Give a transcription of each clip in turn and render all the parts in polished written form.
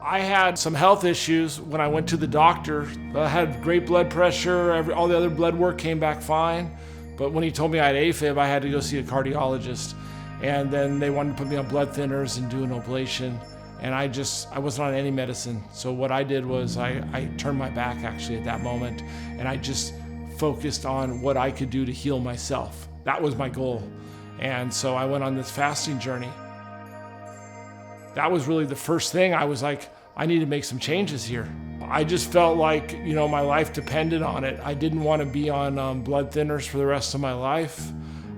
I had some health issues when I went to the doctor. I had great blood pressure, all the other blood work came back fine. But when he told me I had AFib, I had to go see a cardiologist. And then they wanted to put me on blood thinners and do an ablation. And I wasn't on any medicine. So what I did was I turned my back actually at that moment, and I just focused on what I could do to heal myself. That was my goal. And so I went on this fasting journey. That was really the first thing. I was like, I need to make some changes here. I just felt like, my life depended on it. I didn't want to be on blood thinners for the rest of my life.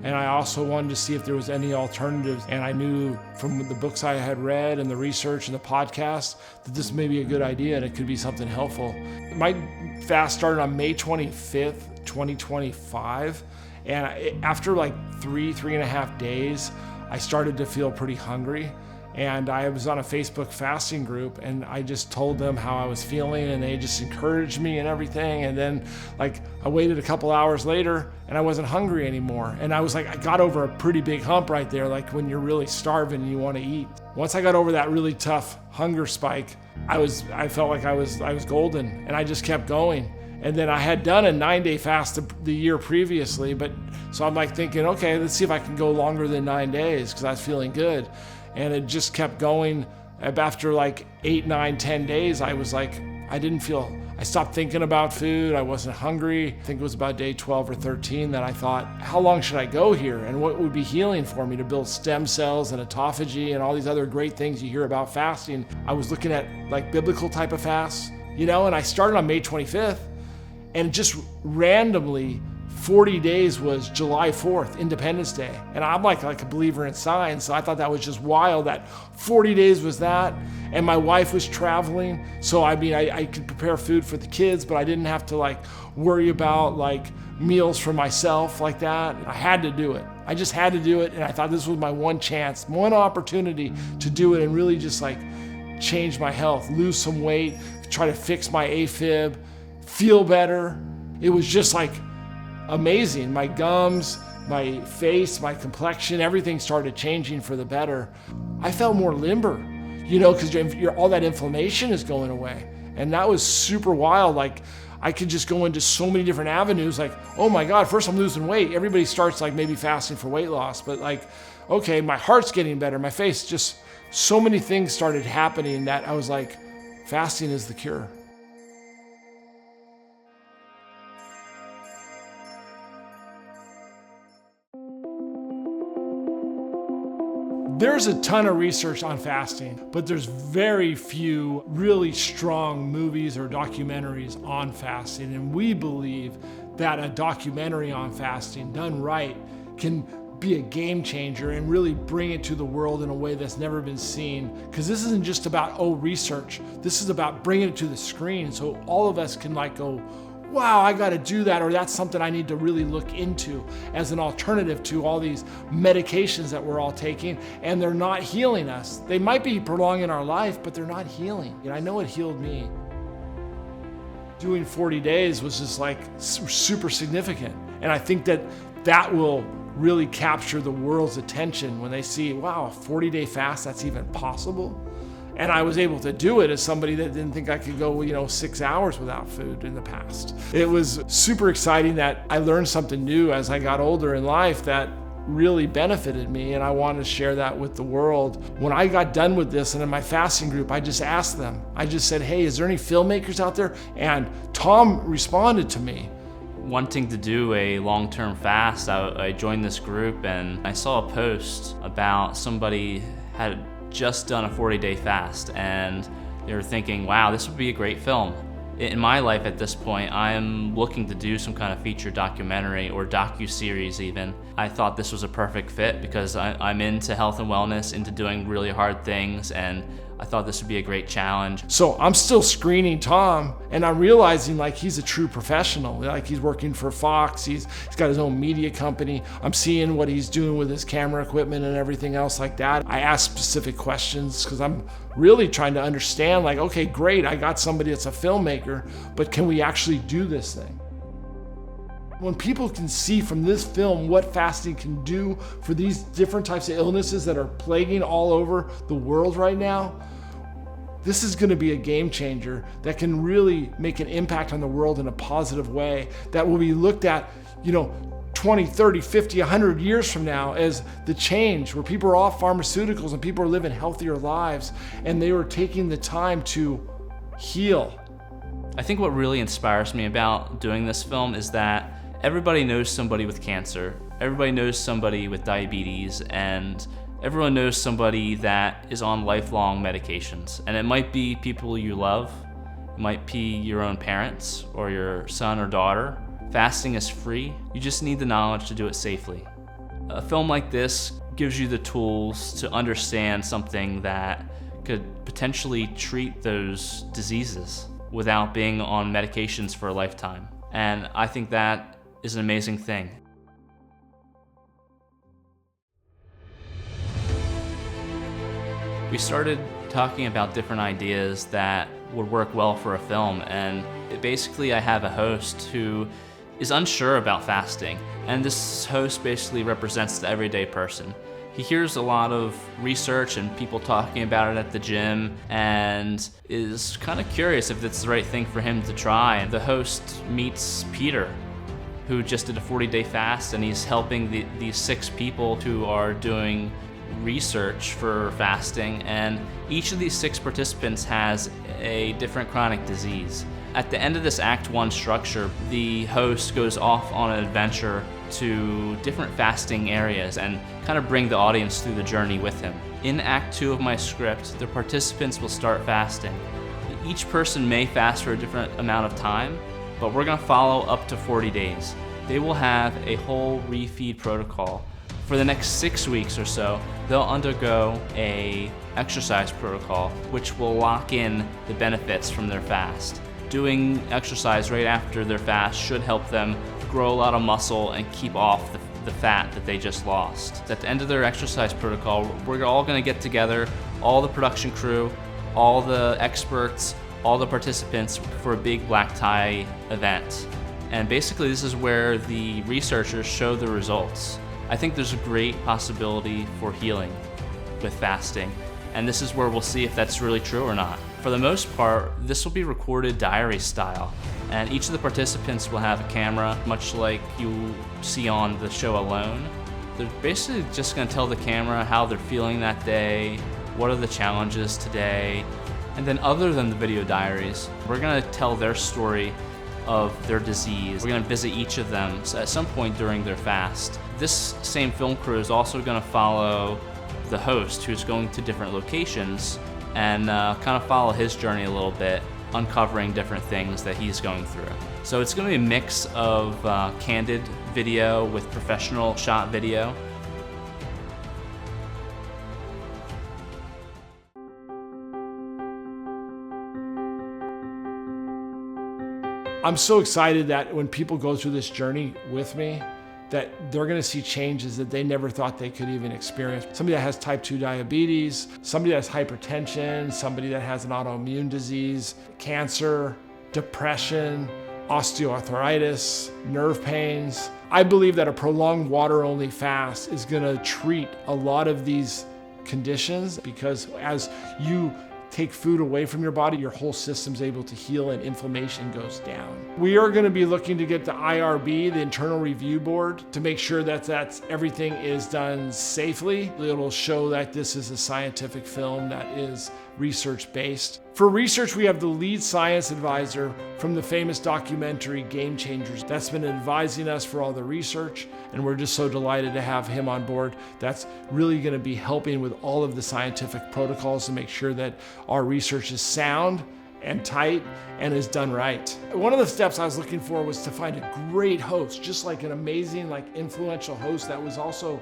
And I also wanted to see if there was any alternatives. And I knew from the books I had read and the research and the podcast that this may be a good idea and it could be something helpful. My fast started on May 25th, 2025. And after like three and a half days, I started to feel pretty hungry. And I was on a Facebook fasting group, and I just told them how I was feeling, and they just encouraged me and everything. And then I waited a couple hours later and I wasn't hungry anymore. And I was like, I got over a pretty big hump right there, like when you're really starving and you want to eat. Once I got over that really tough hunger spike, I felt like I was golden, and I just kept going. And then I had done a 9-day fast the year previously, so I'm like thinking, okay, let's see if I can go longer than 9 days, because I was feeling good. And it just kept going. After like 8, 9, 10 days, I was like, I stopped thinking about food. I wasn't hungry. I think it was about day 12 or 13 that I thought, how long should I go here? And what would be healing for me to build stem cells and autophagy and all these other great things you hear about fasting? I was looking at like biblical type of fasts, and I started on May 25th, and just randomly 40 days was July 4th, Independence Day. And I'm like a believer in science, so I thought that was just wild that 40 days was that. And my wife was traveling, so I could prepare food for the kids, but I didn't have to worry about meals for myself like that. I had to do it. I just had to do it, and I thought this was my one chance, one opportunity to do it and really just change my health, lose some weight, try to fix my AFib, feel better. It was just amazing. My gums, my face, my complexion, everything started changing for the better. I felt more limber, because all that inflammation is going away. And that was super wild. I could just go into so many different avenues. Oh my God, first I'm losing weight. Everybody starts maybe fasting for weight loss, but okay, my heart's getting better, my face, just so many things started happening that I was like, fasting is the cure. There's a ton of research on fasting, but there's very few really strong movies or documentaries on fasting. And we believe that a documentary on fasting done right can be a game changer and really bring it to the world in a way that's never been seen. Because this isn't just about, research. This is about bringing it to the screen so all of us can go, wow, I got to do that, or that's something I need to really look into as an alternative to all these medications that we're all taking, and they're not healing us. They might be prolonging our life, but they're not healing. I know it healed me. Doing 40 days was just super significant, and I think that will really capture the world's attention when they see, wow, a 40-day fast, that's even possible. And I was able to do it as somebody that didn't think I could go, 6 hours without food in the past. It was super exciting that I learned something new as I got older in life that really benefited me, and I wanted to share that with the world. When I got done with this and in my fasting group, I just asked them, I just said, hey, is there any filmmakers out there? And Tom responded to me. Wanting to do a long-term fast, I joined this group and I saw a post about somebody had just done a 40-day fast, and they were thinking, wow, this would be a great film. In my life at this point, I'm looking to do some kind of feature documentary or docu-series even. I thought this was a perfect fit because I'm into health and wellness, into doing really hard things, and I thought this would be a great challenge. So I'm still screening Tom, and I'm realizing he's a true professional. He's working for Fox, he's got his own media company. I'm seeing what he's doing with his camera equipment and everything else like that. I ask specific questions because I'm really trying to understand, okay, great, I got somebody that's a filmmaker, but can we actually do this thing? When people can see from this film what fasting can do for these different types of illnesses that are plaguing all over the world right now, this is going to be a game changer that can really make an impact on the world in a positive way, that will be looked at, 20, 30, 50, 100 years from now as the change where people are off pharmaceuticals and people are living healthier lives and they were taking the time to heal. I think what really inspires me about doing this film is that everybody knows somebody with cancer, everybody knows somebody with diabetes, and everyone knows somebody that is on lifelong medications. And it might be people you love, it might be your own parents or your son or daughter. Fasting is free, you just need the knowledge to do it safely. A film like this gives you the tools to understand something that could potentially treat those diseases without being on medications for a lifetime. And I think that is an amazing thing. We started talking about different ideas that would work well for a film, and basically I have a host who is unsure about fasting, and this host basically represents the everyday person. He hears a lot of research and people talking about it at the gym and is kind of curious if it's the right thing for him to try. And the host meets Peter, who just did a 40-day fast, and he's helping these 6 people who are doing research for fasting, and each of these 6 participants has a different chronic disease. At the end of this Act 1 structure, the host goes off on an adventure to different fasting areas and kind of bring the audience through the journey with him. In Act 2 of my script, the participants will start fasting. Each person may fast for a different amount of time, but we're gonna follow up to 40 days. They will have a whole refeed protocol. For the next 6 weeks or so, they'll undergo a exercise protocol, which will lock in the benefits from their fast. Doing exercise right after their fast should help them grow a lot of muscle and keep off the fat that they just lost. At the end of their exercise protocol, we're all gonna get together, all the production crew, all the experts, all the participants for a big black tie event. And basically this is where the researchers show the results. I think there's a great possibility for healing with fasting, and this is where we'll see if that's really true or not. For the most part, this will be recorded diary style, and each of the participants will have a camera, much like you see on the show Alone. They're basically just gonna tell the camera how they're feeling that day, what are the challenges today, and then other than the video diaries, we're gonna tell their story of their disease. We're gonna visit each of them at some point during their fast. This same film crew is also gonna follow the host, who's going to different locations, and kind of follow his journey a little bit, uncovering different things that he's going through. So it's gonna be a mix of candid video with professional shot video. I'm so excited that when people go through this journey with me, that they're gonna see changes that they never thought they could even experience. Somebody that has type 2 diabetes, somebody that has hypertension, somebody that has an autoimmune disease, cancer, depression, osteoarthritis, nerve pains. I believe that a prolonged water-only fast is gonna treat a lot of these conditions, because as you take food away from your body, your whole system's able to heal and inflammation goes down. We are going to be looking to get the IRB, the Internal Review Board, to make sure that everything is done safely. It'll show that this is a scientific film that is research-based. For research, we have the lead science advisor from the famous documentary Game Changers. That's been advising us for all the research, and we're just so delighted to have him on board. That's really going to be helping with all of the scientific protocols to make sure that our research is sound and tight and is done right. One of the steps I was looking for was to find a great host, just like an amazing, influential host that was also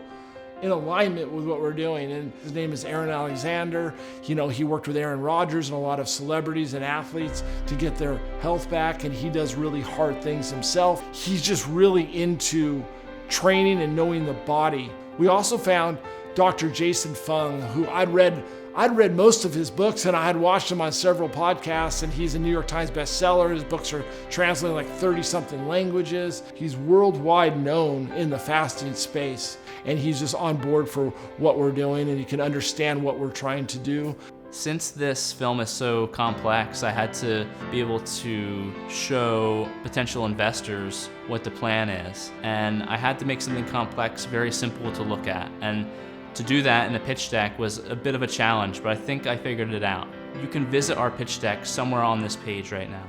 in alignment with what we're doing. And his name is Aaron Alexander. He worked with Aaron Rodgers and a lot of celebrities and athletes to get their health back, and he does really hard things himself. He's just really into training and knowing the body. We also found Dr. Jason Fung, who I'd read most of his books, and I had watched him on several podcasts, and he's a New York Times bestseller. His books are translated 30-something languages. He's worldwide known in the fasting space, and he's just on board for what we're doing, and he can understand what we're trying to do. Since this film is so complex, I had to be able to show potential investors what the plan is. And I had to make something complex very simple to look at. And to do that in a pitch deck was a bit of a challenge, but I think I figured it out. You can visit our pitch deck somewhere on this page right now.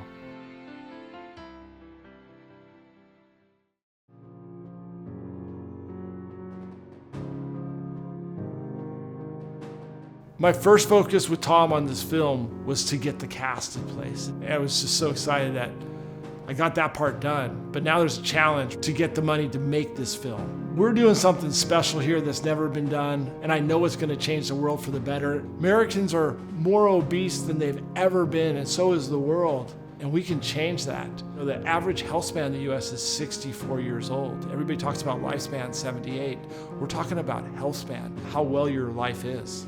My first focus with Tom on this film was to get the cast in place. And I was just so excited that I got that part done. But now there's a challenge to get the money to make this film. We're doing something special here that's never been done, and I know it's gonna change the world for the better. Americans are more obese than they've ever been, and so is the world. And we can change that. You know, the average health span in the US is 64 years old. Everybody talks about lifespan 78. We're talking about health span, how well your life is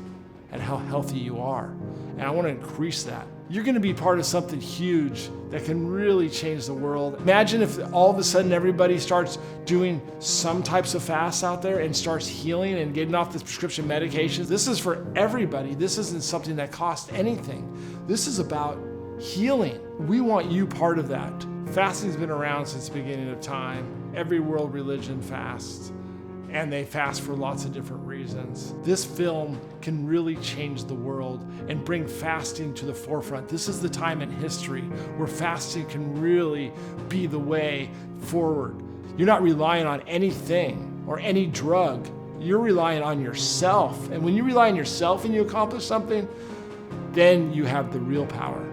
and how healthy you are. And I want to increase that. You're going to be part of something huge that can really change the world. Imagine if all of a sudden everybody starts doing some types of fasts out there and starts healing and getting off the prescription medications. This is for everybody. This isn't something that costs anything. This is about healing. We want you part of that. Fasting's been around since the beginning of time. Every world religion fasts, and they fast for lots of different reasons. This film can really change the world and bring fasting to the forefront. This is the time in history where fasting can really be the way forward. You're not relying on anything or any drug. You're relying on yourself. And when you rely on yourself and you accomplish something, then you have the real power.